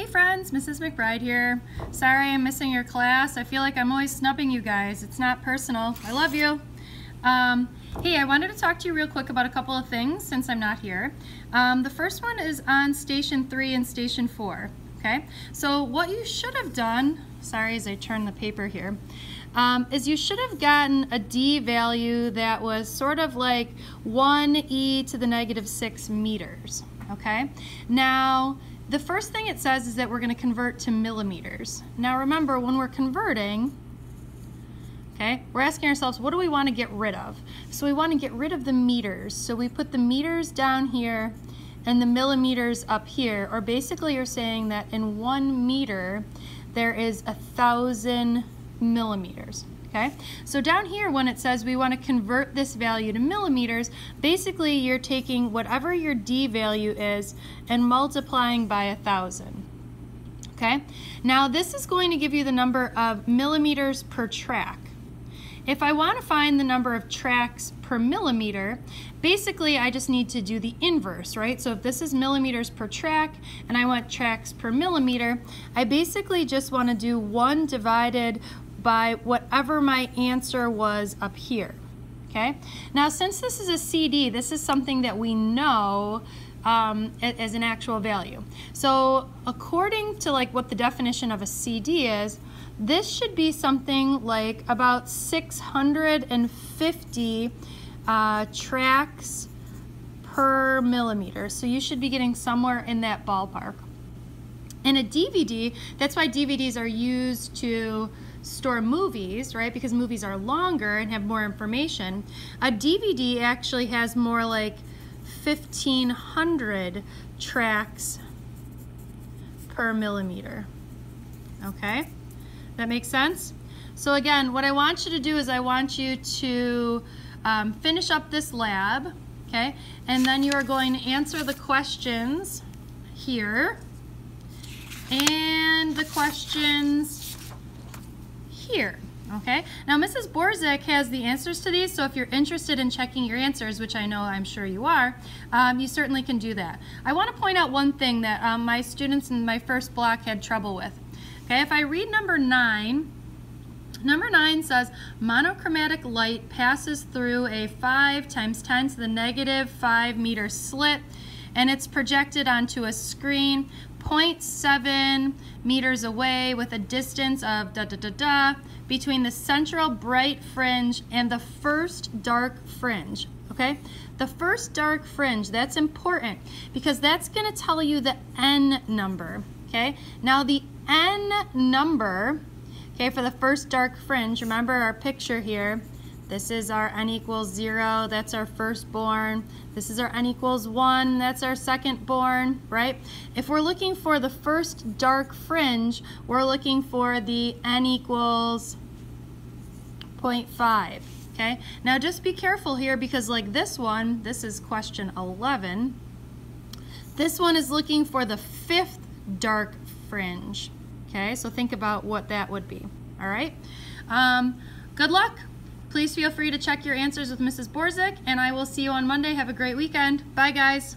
Hey friends, Mrs. McBride here. Sorry I'm missing your class. I feel like I'm always snubbing you guys. It's not personal. I love you. Hey, I wanted to talk to you real quick about a couple of things since I'm not here. The first one is on Station 3 and Station 4. Okay, so what you should have done, sorry as I turn the paper here, is you should have gotten a D value that was sort of like 1e to the negative 6 meters. Okay, now the first thing it says is that we're going to convert to millimeters. Now remember, when we're converting, okay, we're asking ourselves, what do we want to get rid of? So we want to get rid of the meters. So we put the meters down here and the millimeters up here, or basically you're saying that in 1 meter there is 1,000 millimeters. Okay, so down here when it says we want to convert this value to millimeters, basically you're taking whatever your D value is and multiplying by 1,000. Okay, now this is going to give you the number of millimeters per track. If I want to find the number of tracks per millimeter, basically I just need to do the inverse, right? So if this is millimeters per track and I want tracks per millimeter, I basically just want to do 1 divided by whatever my answer was up here. Okay, now since this is a CD, this is something that we know as an actual value. So according to like what the definition of a CD is, this should be something like about 650 tracks per millimeter. So you should be getting somewhere in that ballpark. And a DVD, that's why DVDs are used to store movies, right? Because movies are longer and have more information. A DVD actually has more like 1,500 tracks per millimeter. Okay, that makes sense? So again, what I want you to do is I want you to finish up this lab, okay? And then you are going to answer the questions here and the questions here, okay? Now Mrs. Borzik has the answers to these, so if you're interested in checking your answers, which I know I'm sure you are, you certainly can do that. I want to point out one thing that my students in my first block had trouble with. Okay, if I read number 9, number 9 says monochromatic light passes through a 5 times 10 to the negative 5 meter slit, and it's projected onto a screen 0.7 meters away with a distance of between the central bright fringe and the first dark fringe. Okay, the first dark fringe, that's important because that's going to tell you the N number. Okay, now the N number, okay, for the first dark fringe, remember our picture here, this is our N equals 0, that's our firstborn. This is our N equals 1, that's our secondborn, right? If we're looking for the first dark fringe, we're looking for the N equals 0.5, okay? Now just be careful here because like this one, this is question 11, this one is looking for the 5th dark fringe, okay? So think about what that would be, all right? Good luck. Please feel free to check your answers with Mrs. Borzik, and I will see you on Monday. Have a great weekend. Bye, guys.